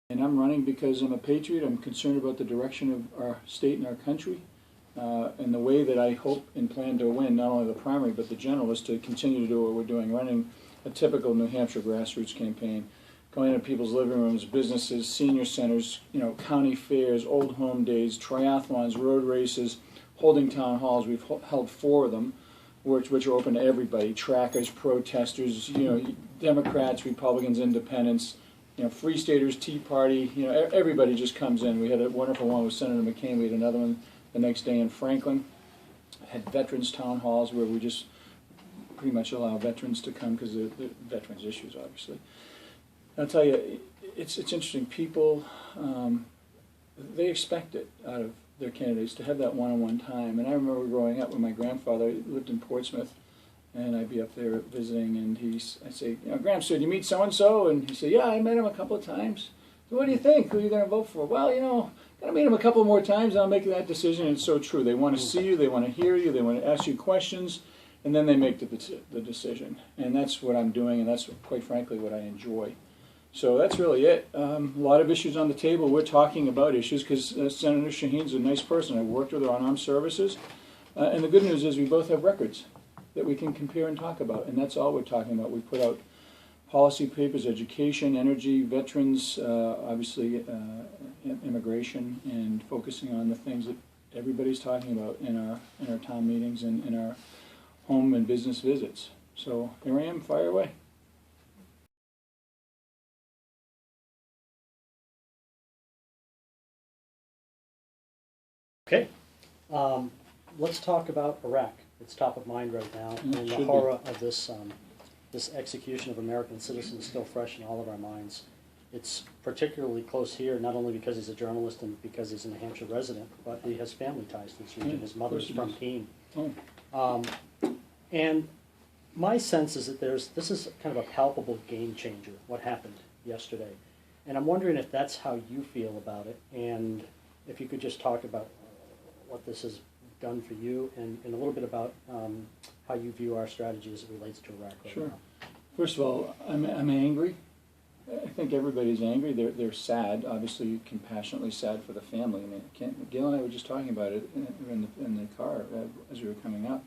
And I'm running because I'm a patriot. I'm concerned about the direction of our state and our country. And the way that I hope and plan to win, not only the primary but the general, is to continue to do what we're doing, running a typical New Hampshire grassroots campaign, going into people's living rooms, businesses, senior centers, county fairs, old home days, triathlons, road races, holding town halls. We've held 4 of them, which are open to everybody: trackers, protesters, Democrats, Republicans, Independents, Free Staters, Tea Party. Everybody just comes in. We had a wonderful one with Senator McCain. We had another one the next day in Franklin. Had veterans town halls where we just pretty much allow veterans to come because they're veterans issues, obviously. I'll tell you, it's interesting. People, they expect it out of their candidates to have that one-on-one time. And I remember growing up when my grandfather lived in Portsmouth, and I'd be up there visiting, and I'd say, Graham, so did you meet so-and-so? And he'd say, yeah, I met him a couple of times. So what do you think? Who are you going to vote for? Well, got to meet him a couple more times, and I'll make that decision. And it's so true. They want to see you, they want to hear you, they want to ask you questions, and then they make the decision. And that's what I'm doing, and that's, quite frankly, what I enjoy. So that's really it. A lot of issues on the table. We're talking about issues because Senator Shaheen's a nice person. I've worked with her on armed services. And the good news is we both have records that we can compare and talk about. And that's all we're talking about. We put out policy papers, education, energy, veterans, obviously immigration, and focusing on the things that everybody's talking about in our town meetings and in our home and business visits. So here I am, fire away. Okay, let's talk about Iraq. It's top of mind right now, and the horror of this this execution of American citizens is still fresh in all of our minds. It's particularly close here, not only because he's a journalist and because he's a New Hampshire resident, but he has family ties to this region. His mother's from Keene. And my sense is that this is kind of a palpable game changer, what happened yesterday. And I'm wondering if that's how you feel about it, and if you could just talk about what this has done for you, and a little bit about how you view our strategy as it relates to Iraq right now. First of all, I'm angry. I think everybody's angry. They're sad, obviously compassionately sad for the family. I mean, Gail and I were just talking about it in the car as we were coming up,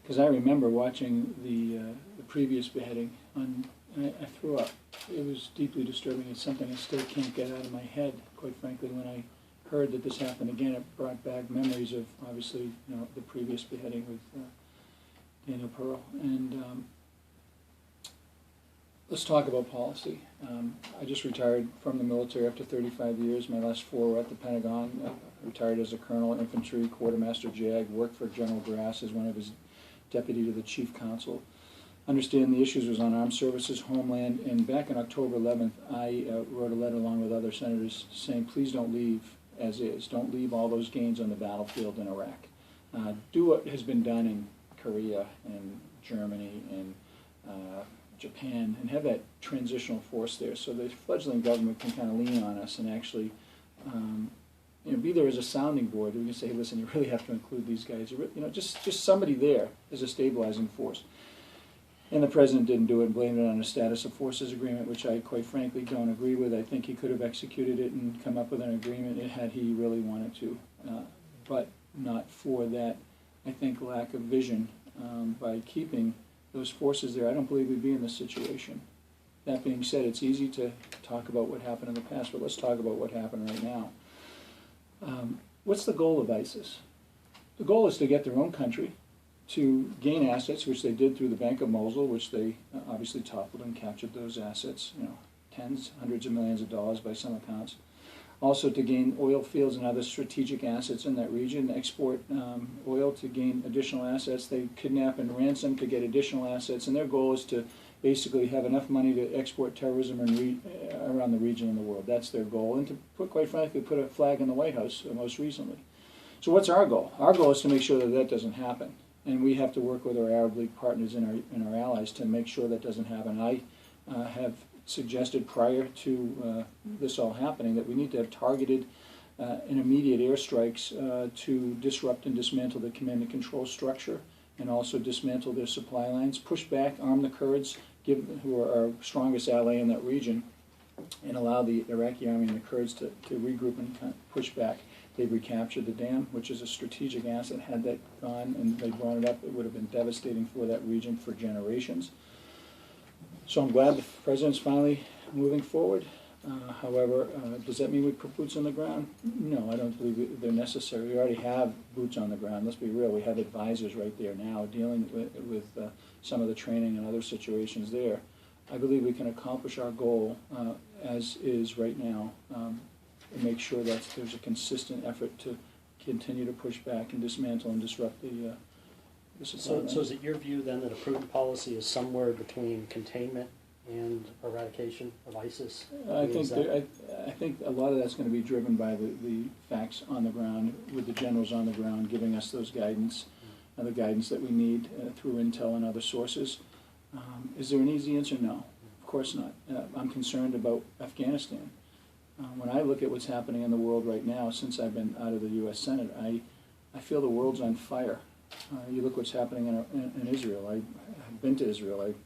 because I remember watching the previous beheading, and I threw up. It was deeply disturbing. It's something I still can't get out of my head, quite frankly. When I heard that this happened again, it brought back memories of, obviously, the previous beheading with Daniel Pearl. And let's talk about policy. I just retired from the military after 35 years. My last 4 were at the Pentagon. I retired as a colonel, infantry, quartermaster JAG, worked for General Grass as one of his deputy to the chief counsel. Understand the issues was on armed services, homeland, and back on October 11th, I wrote a letter along with other senators saying, please don't leave as is. Don't leave all those gains on the battlefield in Iraq. Do what has been done in Korea and Germany and Japan, and have that transitional force there so the fledgling government can kind of lean on us and actually be there as a sounding board. We can say, hey, listen, you really have to include these guys. Just somebody there as a stabilizing force. And the president didn't do it and blamed it on a status of forces agreement, which I quite frankly don't agree with. I think he could have executed it and come up with an agreement had he really wanted to, but not for that, I think, lack of vision. By keeping those forces there, I don't believe we'd be in this situation. That being said, it's easy to talk about what happened in the past, but let's talk about what happened right now. What's the goal of ISIS? The goal is to get their own country, to gain assets, which they did through the Bank of Mosul, which they obviously toppled and captured those assets, tens, hundreds of millions of dollars by some accounts. Also to gain oil fields and other strategic assets in that region, export oil to gain additional assets. They kidnap and ransom to get additional assets, and their goal is to basically have enough money to export terrorism around the region and the world. That's their goal, and to quite frankly, put a flag in the White House most recently. So what's our goal? Our goal is to make sure that that doesn't happen. And we have to work with our Arab League partners and our allies to make sure that doesn't happen. I have suggested prior to this all happening that we need to have targeted and immediate airstrikes to disrupt and dismantle the command and control structure, and also dismantle their supply lines, push back, arm the Kurds, who are our strongest ally in that region, and allow the Iraqi army and the Kurds to regroup and kind of push back. They've recaptured the dam, which is a strategic asset. Had that gone and they brought it up, it would have been devastating for that region for generations. So I'm glad the President's finally moving forward. However, does that mean we put boots on the ground? No, I don't believe they're necessary. We already have boots on the ground. Let's be real. We have advisors right there now dealing with some of the training and other situations there. I believe we can accomplish our goal as is right now and make sure that there's a consistent effort to continue to push back and dismantle and disrupt the supply. So is it your view then that a prudent policy is somewhere between containment and eradication of ISIS? I think a lot of that's going to be driven by the facts on the ground, with the generals on the ground giving us those guidance, the guidance that we need through intel and other sources. Is there an easy answer? No, of course not. I'm concerned about Afghanistan. When I look at what's happening in the world right now, since I've been out of the U.S. Senate, I feel the world's on fire. You look what's happening in Israel. I've been to Israel. I've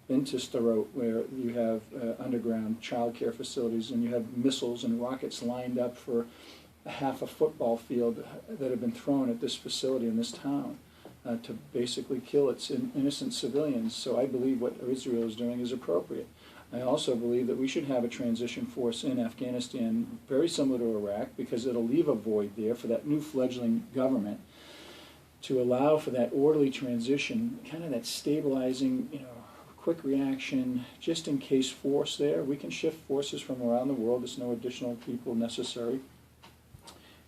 been to Sderot, where you have underground child care facilities, and you have missiles and rockets lined up for half a football field that have been thrown at this facility in this town to basically kill its innocent civilians. So I believe what Israel is doing is appropriate. I also believe that we should have a transition force in Afghanistan very similar to Iraq, because it'll leave a void there for that new fledgling government to allow for that orderly transition, kind of that stabilizing, quick reaction, just in case force there. We can shift forces from around the world. There's no additional people necessary.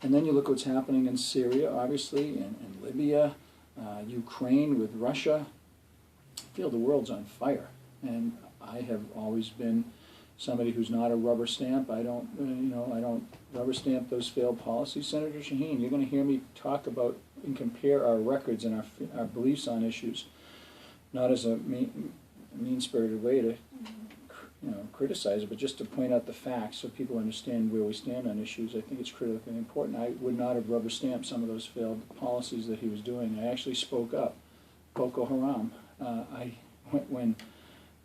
And then you look what's happening in Syria, obviously, and Libya, Ukraine with Russia. I feel the world's on fire. And I have always been somebody who's not a rubber stamp. I don't rubber stamp those failed policies. Senator Shaheen, you're going to hear me talk about and compare our records and our beliefs on issues, not as a mean-spirited way to criticize it, but just to point out the facts so people understand where we stand on issues. I think it's critically important. I would not have rubber stamped some of those failed policies that he was doing. I actually spoke up. Boko Haram.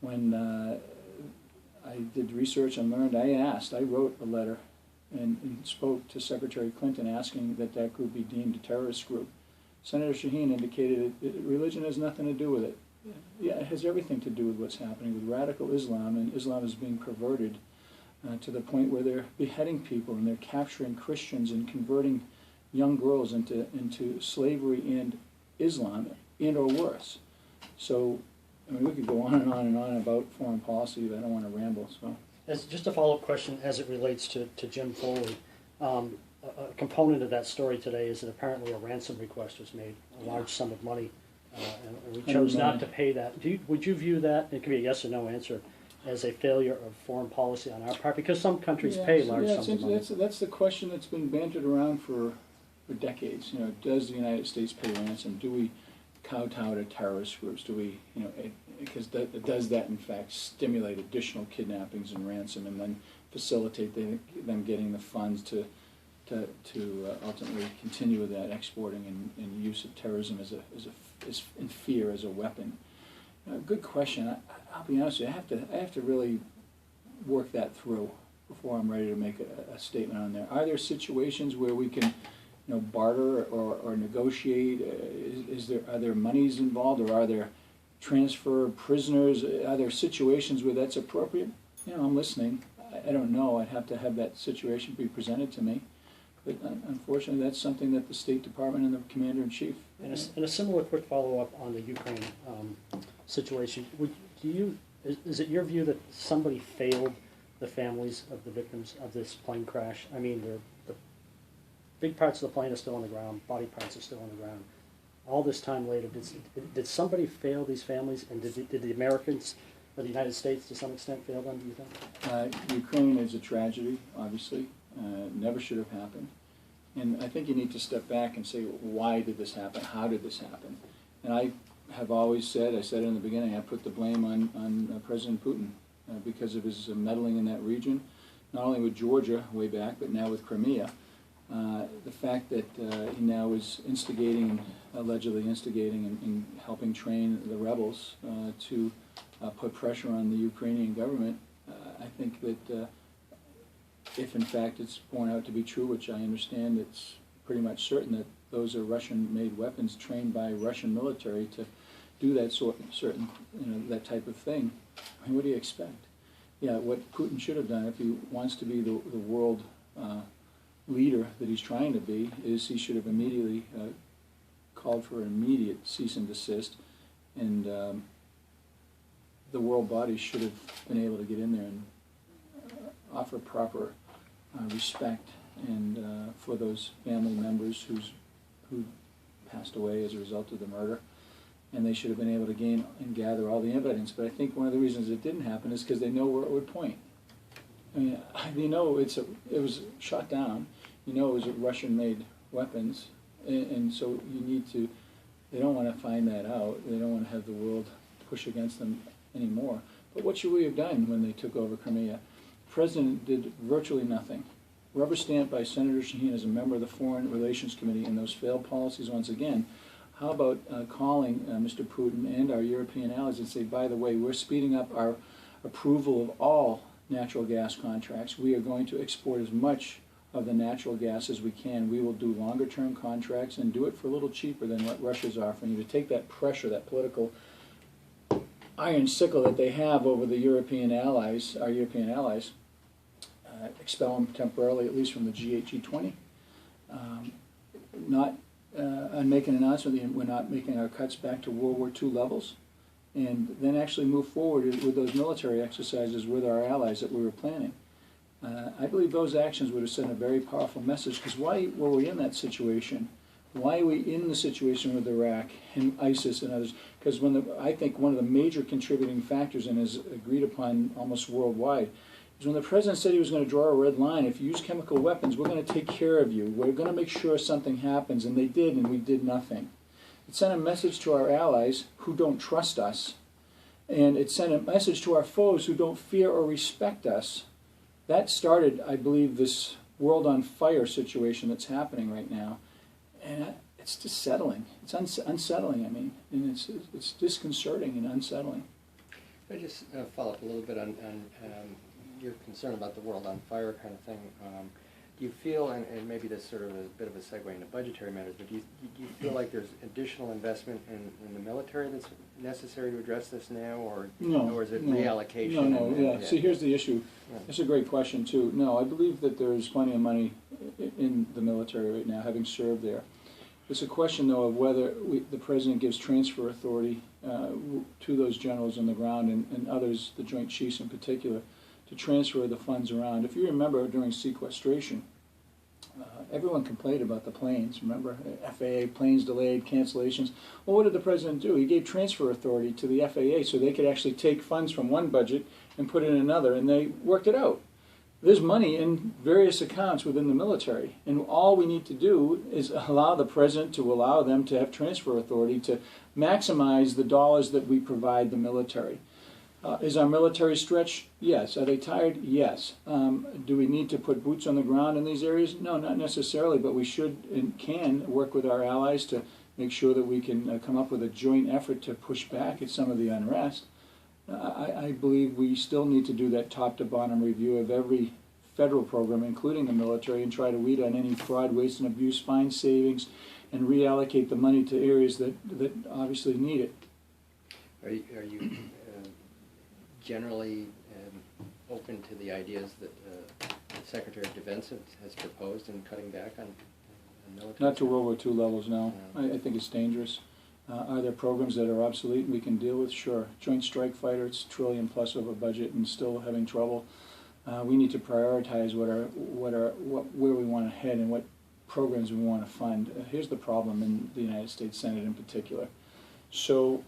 When I did research and learned, I wrote a letter and spoke to Secretary Clinton asking that group be deemed a terrorist group. Senator Shaheen indicated religion has nothing to do with it. Yeah, it has everything to do with what's happening with radical Islam, and Islam is being perverted to the point where they're beheading people and they're capturing Christians and converting young girls into slavery and Islam, and or worse. So, we could go on and on and on about foreign policy, but I don't want to ramble. So, as just a follow-up question as it relates to Jim Foley, a component of that story today is that apparently a ransom request was made, a large sum of money. And we chose not to pay that. Would you view that, it could be a yes or no answer, as a failure of foreign policy on our part? Because some countries pay large sums of money. That's the question that's been bantered around for decades. Does the United States pay ransom? Do we kowtow to terrorist groups? Do we, because does that in fact stimulate additional kidnappings and ransom, and then facilitate them getting the funds to ultimately continue with that exporting and use of terrorism as in fear as a weapon? Good question. I'll be honest with you. I have to really work that through before I'm ready to make a statement on there. Are there situations where we can, barter or negotiate? Are there monies involved, or are there transfer of prisoners? Are there situations where that's appropriate? I'm listening. I don't know. I'd have to have that situation be presented to me. But unfortunately, that's something that the State Department and the Commander-in-Chief. And a similar quick follow-up on the Ukraine situation. Is it your view that somebody failed the families of the victims of this plane crash? I mean, the big parts of the plane are still on the ground, body parts are still on the ground. All this time later, did somebody fail these families, and did the Americans or the United States to some extent fail them, do you think? Ukraine is a tragedy, obviously. Never should have happened. And I think you need to step back and say, why did this happen? How did this happen? And I have always said, I said it in the beginning, I put the blame on President Putin because of his meddling in that region, not only with Georgia way back, but now with Crimea. The fact that he now is allegedly instigating and helping train the rebels to put pressure on the Ukrainian government, I think that if in fact it's borne out to be true, which I understand it's pretty much certain that those are Russian-made weapons trained by Russian military to do that certain, that type of thing, I mean, what do you expect? Yeah, what Putin should have done if he wants to be the world leader that he's trying to be is he should have immediately called for an immediate cease and desist, and the world bodies should have been able to get in there and offer proper respect and for those family members who passed away as a result of the murder, and they should have been able to gain and gather all the evidence. But I think one of the reasons it didn't happen is because they know where it would point. I mean, it was shot down. It was Russian-made weapons, and so they don't want to find that out. They don't want to have the world push against them anymore. But what should we have done when they took over Crimea? The president did virtually nothing. Rubber stamped by Senator Shaheen as a member of the Foreign Relations Committee, and those failed policies once again. How about calling Mr. Putin and our European allies and say, by the way, we're speeding up our approval of all natural gas contracts. We are going to export as much of the natural gas as we can. We will do longer term contracts and do it for a little cheaper than what Russia's offering you, to take that pressure, that political iron sickle that they have over the European allies, our European allies, expel them temporarily, at least from the G8, G20. And make an announcement that we're not making our cuts back to World War II levels, and then actually move forward with those military exercises with our allies that we were planning. I believe those actions would have sent a very powerful message, because why were we in that situation? Why are we in the situation with Iraq and ISIS and others? Because I think one of the major contributing factors, and is agreed upon almost worldwide, is when the president said he was going to draw a red line. If you use chemical weapons, we're going to take care of you. We're going to make sure something happens, and they did, and we did nothing. It sent a message to our allies who don't trust us, and it sent a message to our foes who don't fear or respect us. That started, I believe, this world on fire situation that's happening right now, and it's dissettling. It's unsettling, I mean, and it's disconcerting and unsettling. I just follow up a little bit on your concern about the world on fire kind of thing. Do you feel, and maybe this sort of a bit of a segue into budgetary matters, but do you feel like there's additional investment in the military that's necessary to address this now, or is it reallocation? No. See, here's the issue. Yeah. That's a great question too. No, I believe that there's plenty of money in the military right now, having served there. It's a question, though, of whether the president gives transfer authority to those generals on the ground and others, the Joint Chiefs in particular, to transfer the funds around. If you remember during sequestration, everyone complained about the planes. Remember, FAA planes delayed, cancellations. Well, what did the president do? He gave transfer authority to the FAA so they could actually take funds from one budget and put it in another, and they worked it out. There's money in various accounts within the military, and all we need to do is allow the president to allow them to have transfer authority to maximize the dollars that we provide the military. Is our military stretched? Yes. Are they tired? Yes. Do we need to put boots on the ground in these areas? No, not necessarily, but we should and can work with our allies to make sure that we can come up with a joint effort to push back at some of the unrest. I believe we still need to do that top-to-bottom review of every federal program, including the military, and try to weed on any fraud, waste, and abuse, find savings, and reallocate the money to areas that obviously need it. Are you generally open to the ideas that the Secretary of Defense has proposed in cutting back on military? Not to World War II levels, no. I think it's dangerous. Are there programs that are obsolete and we can deal with? Sure. Joint Strike Fighter, it's $1 trillion plus over budget and still having trouble. We need to prioritize where we want to head and what programs we want to fund. Here's the problem in the United States Senate in particular. So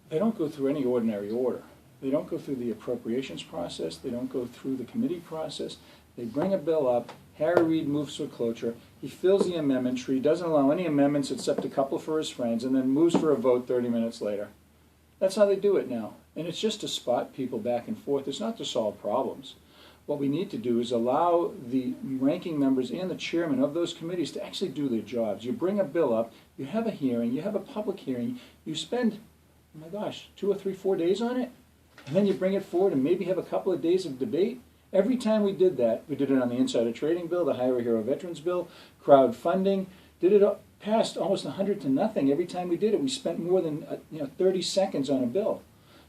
they don't go through any ordinary order. They don't go through the appropriations process. They don't go through the committee process. They bring a bill up. Harry Reid moves for cloture. He fills the amendment tree, doesn't allow any amendments except a couple for his friends, and then moves for a vote 30 minutes later. That's how they do it now. And it's just to spot people back and forth. It's not to solve problems. What we need to do is allow the ranking members and the chairman of those committees to actually do their jobs. You bring a bill up, you have a hearing, you have a public hearing, you spend, oh my gosh, 2 or 3, 4 days on it? and then you bring it forward and maybe have a couple of days of debate. Every time we did that, we did it on the insider trading bill, the Hire a Hero Veterans bill, crowdfunding, did it passed almost 100 to nothing. Every time we did it, we spent more than 30 seconds on a bill.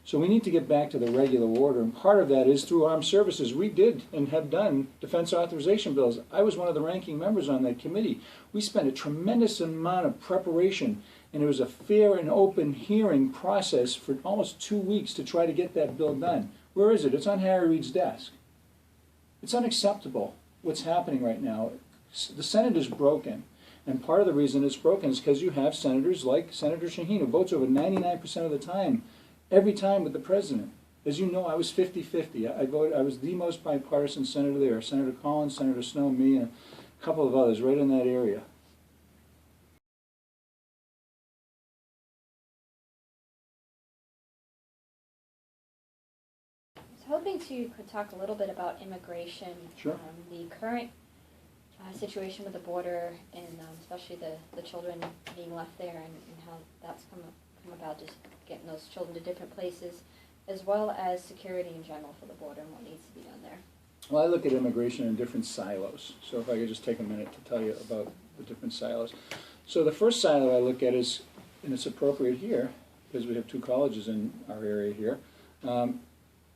So we need to get back to the regular order, and part of that is through armed services. We did and have done defense authorization bills. I was one of the ranking members on that committee. We spent a tremendous amount of preparation, and it was a fair and open hearing process for almost 2 weeks to try to get that bill done. Where is it? It's on Harry Reid's desk. It's unacceptable what's happening right now. The Senate is broken, and part of the reason it's broken is because you have senators like Senator Shaheen, who votes over 99% of the time, every time with the president. As you know, I was 50-50. I was the most bipartisan senator there. Senator Collins, Senator Snowe, me, and a couple of others right in that area. I was hoping you could talk a little bit about immigration. Sure. The current situation with the border, and especially the children being left there, and how that's come about, just getting those children to different places, as well as security in general for the border and what needs to be done there. Well, I look at immigration in different silos. So if I could just take a minute to tell you about the different silos. So the first silo I look at is, and it's appropriate here, because we have 2 colleges in our area here.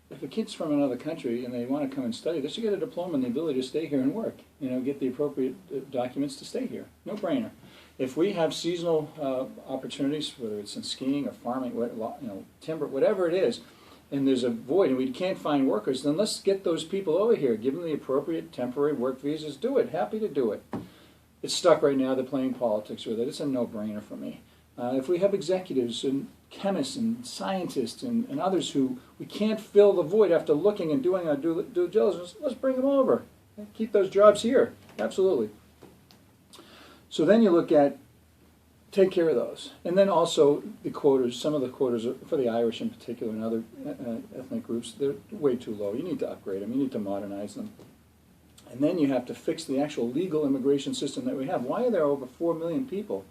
If a kid's from another country and they want to come and study, they should get a diploma and the ability to stay here and work. Get the appropriate documents to stay here. No brainer. If we have seasonal opportunities, whether it's in skiing or farming, timber, whatever it is, and there's a void and we can't find workers, then let's get those people over here. Give them the appropriate temporary work visas. Do it. Happy to do it. It's stuck right now. They're playing politics with it. It's a no-brainer for me. If we have executives and chemists and scientists and others who we can't fill the void after looking and doing our due diligence, let's bring them over. Keep those jobs here. Absolutely. So then you look at, take care of those. And then also the quotas, some of the quotas for the Irish in particular and other ethnic groups, they're way too low. You need to upgrade them. You need to modernize them. And then you have to fix the actual legal immigration system that we have. Why are there over 4 million people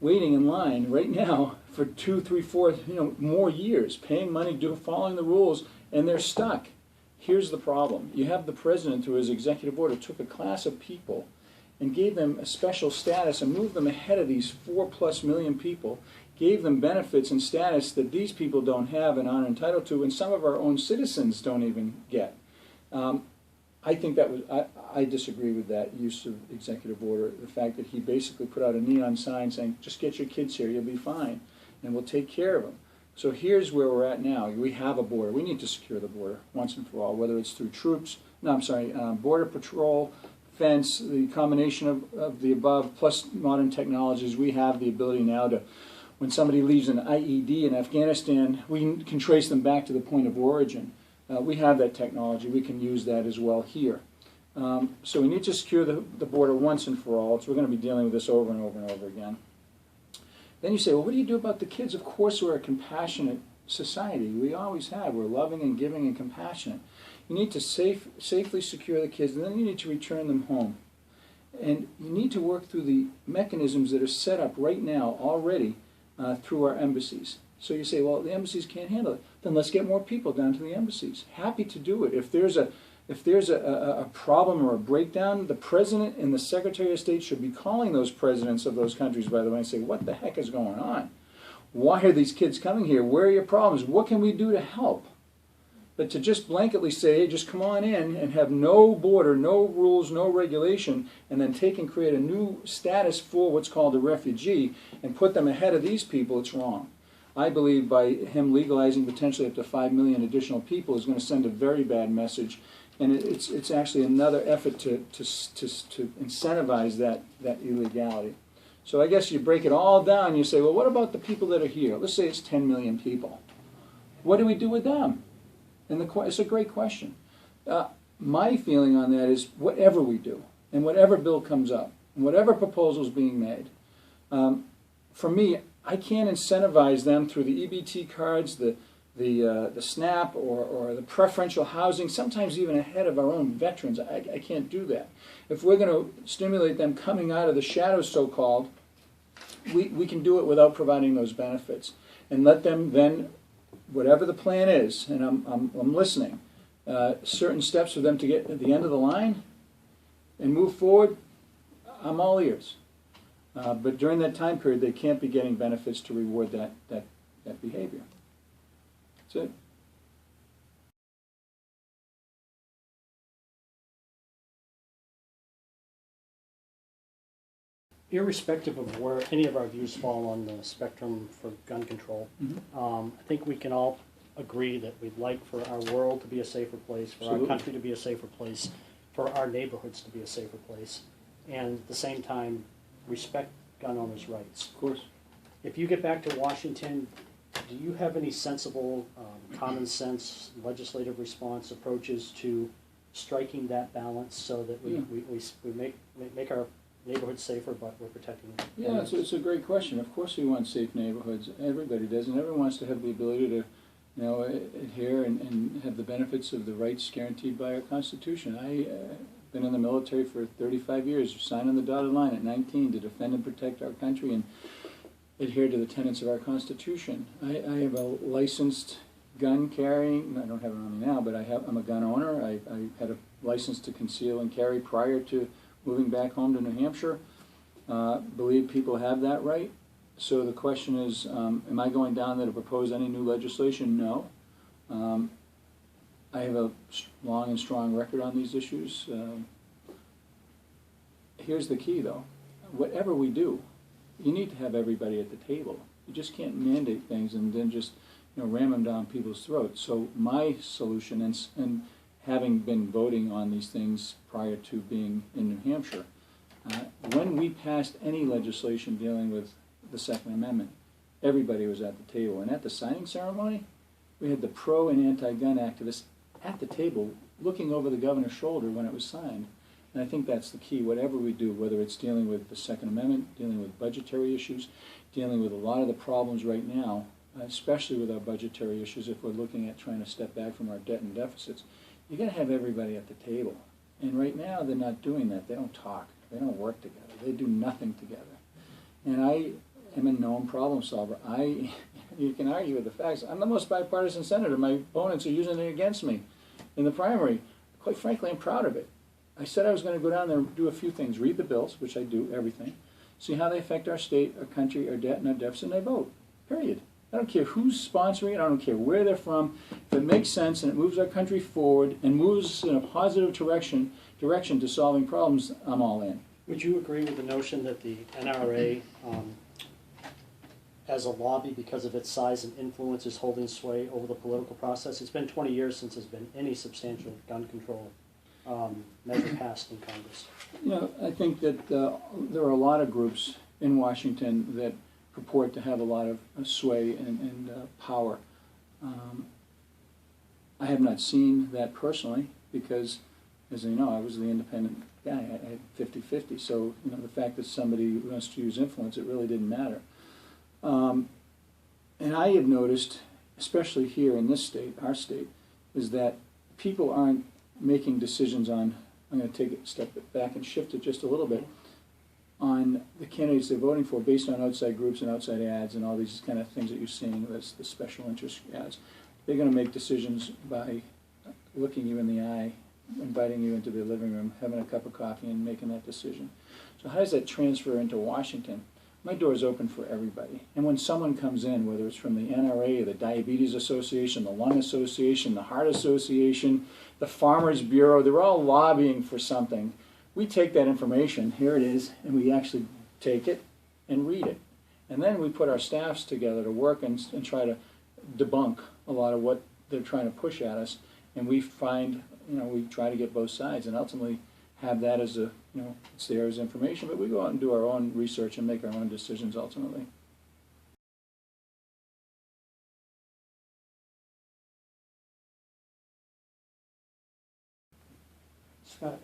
waiting in line right now for 2, 3, 4, more years, paying money, following the rules, and they're stuck? Here's the problem. You have the president, through his executive order, took a class of people and gave them a special status and moved them ahead of these 4+ million people, gave them benefits and status that these people don't have and aren't entitled to, and some of our own citizens don't even get. I think that was, I disagree with that use of executive order, the fact that he basically put out a neon sign saying, just get your kids here, you'll be fine, and we'll take care of them. So here's where we're at now. We have a border. We need to secure the border once and for all, whether it's through troops, border patrol, fence, the combination of the above, plus modern technologies. We have the ability now to, when somebody leaves an IED in Afghanistan, we can trace them back to the point of origin. We have that technology. We can use that as well here. So we need to secure the border once and for all. So we're going to be dealing with this over and over and over again. Then you say, well, what do you do about the kids? Of course we're a compassionate society. We always have. We're loving and giving and compassionate. You need to safely secure the kids, and then you need to return them home. And you need to work through the mechanisms that are set up right now already through our embassies. So you say, well, the embassies can't handle it. Then let's get more people down to the embassies. Happy to do it. If there's a problem or a breakdown, the President and the Secretary of State should be calling those presidents of those countries, by the way, and say, what the heck is going on? Why are these kids coming here? Where are your problems? What can we do to help? But to just blanketly say, hey, just come on in and have no border, no rules, no regulation, and then take and create a new status for what's called a refugee and put them ahead of these people, it's wrong. I believe by him legalizing potentially up to 5 million additional people is going to send a very bad message, and it's actually another effort to incentivize that illegality. So I guess you break it all down and you say, well, what about the people that are here? Let's say it's 10 million people. What do we do with them? And it's a great question. My feeling on that is whatever we do, and whatever bill comes up, and whatever proposal is being made, for me, I can't incentivize them through the EBT cards, the SNAP, or the preferential housing, sometimes even ahead of our own veterans. I can't do that. If we're going to stimulate them coming out of the shadows, so-called, we can do it without providing those benefits. And let them then whatever the plan is, and I'm listening, certain steps for them to get at the end of the line and move forward, I'm all ears. But during that time period, they can't be getting benefits to reward that behavior. That's it. Irrespective of where any of our views fall on the spectrum for gun control, I think we can all agree that we'd like for our world to be a safer place, for Absolutely. our country to be a safer place, for our neighborhoods to be a safer place, and at the same time, respect gun owners' rights. Of course. If you get back to Washington, do you have any sensible, common sense legislative response approaches to striking that balance so that we make our neighborhoods safer, but we're protecting them? Yeah, it's a great question. Of course we want safe neighborhoods. Everybody does, and everyone wants to have the ability to, adhere and have the benefits of the rights guaranteed by our Constitution. I've been in the military for 35 years, signed on the dotted line at 19 to defend and protect our country and adhere to the tenets of our Constitution. I have a licensed gun carrying, I don't have it on me now, but I'm a gun owner. I had a license to conceal and carry prior to moving back home to New Hampshire. Believe people have that right. So the question is, am I going down there to propose any new legislation? No. I have a long and strong record on these issues. Here's the key, though. Whatever we do, you need to have everybody at the table. You just can't mandate things and then just ram them down people's throats. So my solution, and having been voting on these things prior to being in New Hampshire, when we passed any legislation dealing with the Second Amendment, everybody was at the table. And at the signing ceremony, we had the pro and anti-gun activists at the table looking over the governor's shoulder when it was signed. And I think that's the key. Whatever we do, whether it's dealing with the Second Amendment, dealing with budgetary issues, dealing with a lot of the problems right now, especially with our budgetary issues, if we're looking at trying to step back from our debt and deficits, you got to have everybody at the table. And right now, they're not doing that. They don't talk. They don't work together. They do nothing together. And I am a known problem solver. You can argue with the facts. I'm the most bipartisan senator. My opponents are using it against me in the primary. Quite frankly, I'm proud of it. I said I was going to go down there and do a few things. Read the bills, which I do, everything. See how they affect our state, our country, our debt, and our deficit, and I vote. Period. I don't care who's sponsoring it. I don't care where they're from. If it makes sense and it moves our country forward and moves in a positive direction to solving problems, I'm all in. Would you agree with the notion that the NRA, as a lobby, because of its size and influence, is holding sway over the political process? It's been 20 years since there's been any substantial gun control measure passed in Congress. I think that there are a lot of groups in Washington that purport to have a lot of sway and power. I have not seen that personally because, as you know, I was the independent guy. I had 50-50. So the fact that somebody wants to use influence, it really didn't matter. And I have noticed, especially here in this state, our state, is that people aren't making decisions on, I'm going to take a step back and shift it just a little bit, on the candidates they're voting for based on outside groups and outside ads and all these kind of things that you're seeing, that's the special interest ads. They're going to make decisions by looking you in the eye, inviting you into their living room, having a cup of coffee and making that decision. So how does that transfer into Washington? My door is open for everybody. And when someone comes in, whether it's from the NRA, the Diabetes Association, the Lung Association, the Heart Association, the Farmers Bureau, they're all lobbying for something. We take that information, here it is, and we actually take it and read it. And then we put our staffs together to work and try to debunk a lot of what they're trying to push at us. And we find, we try to get both sides and ultimately have that as a, it's there as information, but we go out and do our own research and make our own decisions ultimately. Scott,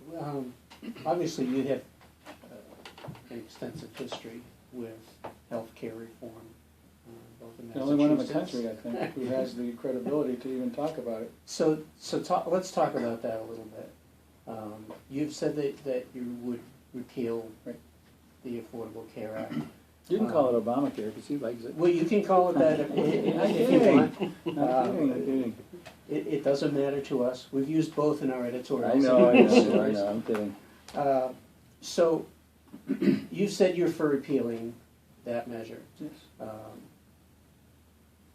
obviously you have an extensive history with healthcare reform, both in Massachusetts. The only one in the country, I think, who has the credibility to even talk about it. So let's talk about that a little bit. You've said that you would repeal the Affordable Care Act. You can call it Obamacare because he likes it. Well, you can call it that if you want. it doesn't matter to us. We've used both in our editorials. I know, I'm kidding. So, you said you're for repealing that measure. Yes.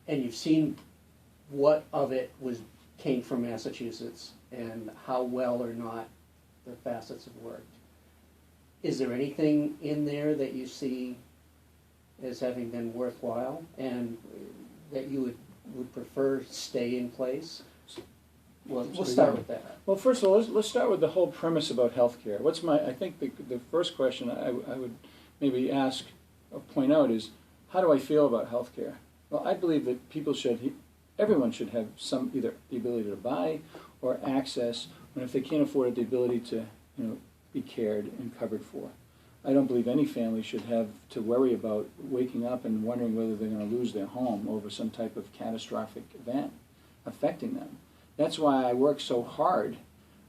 And you've seen what of it came from Massachusetts and how well or not the facets have worked. Is there anything in there that you see as having been worthwhile and that you would prefer stay in place? Well, we'll start with that. Well, first of all, let's start with the whole premise about healthcare. I think the first question I would maybe ask or point out is, how do I feel about healthcare? Well, I believe that everyone should have either the ability to buy or access, and if they can't afford it, the ability to, be cared and covered for. I don't believe any family should have to worry about waking up and wondering whether they're going to lose their home over some type of catastrophic event affecting them. That's why I worked so hard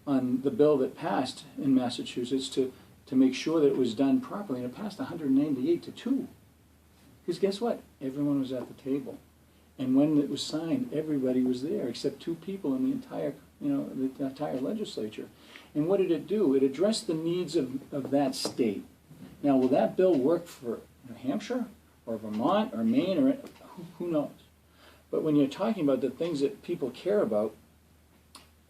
on the bill that passed in Massachusetts to make sure that it was done properly, and it passed 198 to 2. Because guess what? Everyone was at the table. And when it was signed, everybody was there except 2 people in the entire legislature. And what did it do? It addressed the needs of that state. Now, will that bill work for New Hampshire or Vermont or Maine or who knows? But when you're talking about the things that people care about,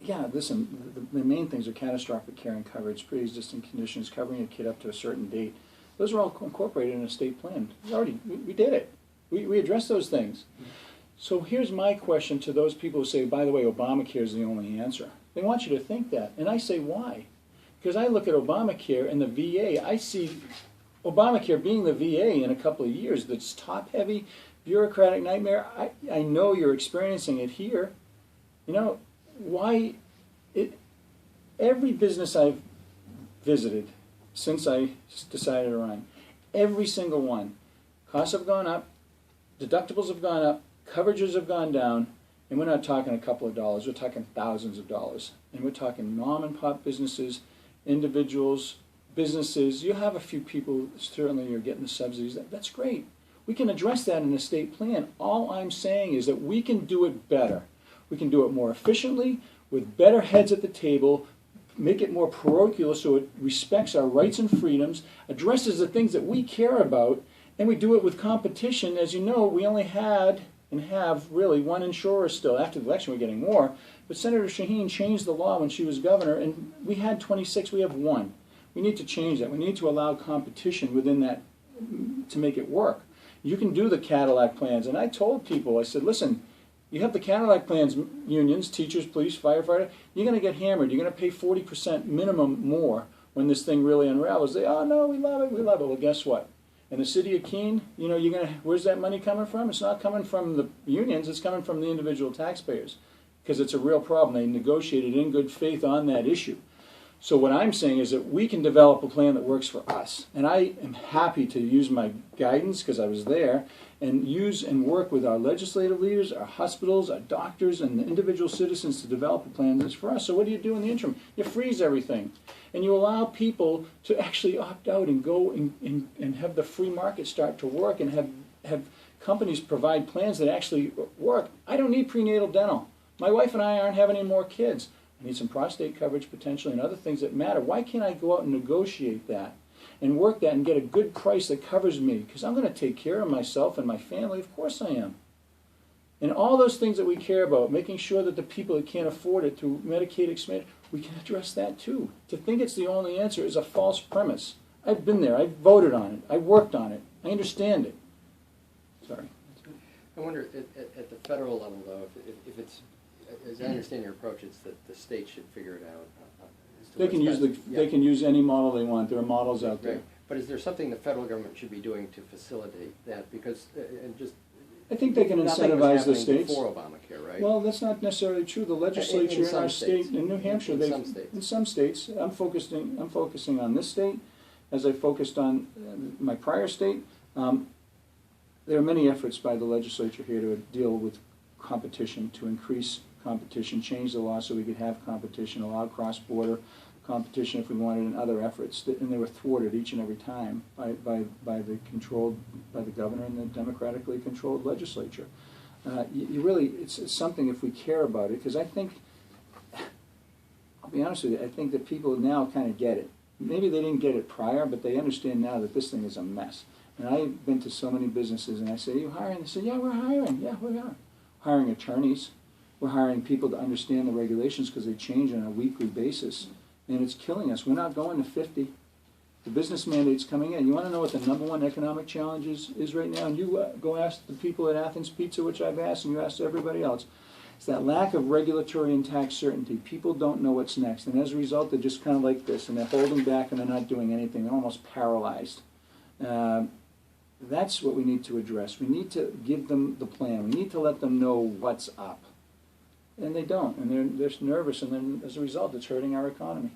yeah, listen, the main things are catastrophic care and coverage, pre-existing conditions, covering a kid up to a certain date. Those are all incorporated in a state plan. We did it. We addressed those things. So here's my question to those people who say, by the way, Obamacare is the only answer. They want you to think that. And I say, why? Because I look at Obamacare and the VA, I see Obamacare being the VA in a couple of years. That's top-heavy, bureaucratic nightmare. I know you're experiencing it here. Every business I've visited since I decided to run, every single one, costs have gone up, deductibles have gone up, coverages have gone down, and we're not talking a couple of dollars, we're talking thousands of dollars. And we're talking mom and pop businesses, individuals, businesses. You have a few people, certainly you're getting the subsidies. That's great. We can address that in the state plan. All I'm saying is that we can do it better. We can do it more efficiently, with better heads at the table, make it more parochial so it respects our rights and freedoms, addresses the things that we care about, and we do it with competition. As you know, we only had and have really one insurer still. After the election, we're getting more. But Senator Shaheen changed the law when she was governor, and we had 26, we have 1. We need to change that. We need to allow competition within that to make it work. You can do the Cadillac plans, and I told people, I said, listen, you have the Cadillac plans, unions, teachers, police, firefighter, you're going to get hammered. You're going to pay 40% minimum more when this thing really unravels. They, oh no, we love it, we love it. Well, guess what? In the city of Keene, where's that money coming from? It's not coming from the unions, it's coming from the individual taxpayers, because it's a real problem. They negotiated in good faith on that issue. So what I'm saying is that we can develop a plan that works for us. And I am happy to use my guidance, because I was there, and use and work with our legislative leaders, our hospitals, our doctors, and the individual citizens to develop a plan that's for us. So what do you do in the interim? You freeze everything. And you allow people to actually opt out and go and have the free market start to work, and have companies provide plans that actually work. I don't need prenatal dental. My wife and I aren't having any more kids. I need some prostate coverage potentially and other things that matter. Why can't I go out and negotiate that and work that and get a good price that covers me? Because I'm going to take care of myself and my family. Of course I am. And all those things that we care about, making sure that the people that can't afford it through Medicaid expansion, we can address that too. To think it's the only answer is a false premise. I've been there. I've voted on it. I've worked on it. I understand it. Sorry. I wonder, at the federal level, though, if it's, as I understand your approach, it's that the state should figure it out. They can use they can use any model they want. There are models out there. Right. But is there something the federal government should be doing to facilitate that? Because I think they can incentivize the states. Before Obamacare, right? Well, that's not necessarily true. The legislature in our state, in New Hampshire, in some states. I'm focusing on this state, as I focused on my prior state. There are many efforts by the legislature here to deal with competition, to increase competition, change the law so we could have competition, allow cross-border competition if we wanted, and other efforts, and they were thwarted each and every time by the governor and the democratically controlled legislature. You really, it's something if we care about it, because I think, I'll be honest with you, I think that people now kind of get it. Maybe they didn't get it prior, but they understand now that this thing is a mess. And I've been to so many businesses, and I say, "Are you hiring?" They say, "Yeah, we're hiring. Yeah, we are. Hiring attorneys. We're hiring people to understand the regulations because they change on a weekly basis, and it's killing us. We're not going to 50. The business mandate's coming in. You want to know what the #1 economic challenge is right now? And you go ask the people at Athens Pizza, which I've asked, and you ask everybody else. It's that lack of regulatory and tax certainty. People don't know what's next, and as a result, they're just kind of like this, and they're holding back, and they're not doing anything. They're almost paralyzed. That's what we need to address. We need to give them the plan. We need to let them know what's up. And they don't, and they're nervous, and then as a result, it's hurting our economy.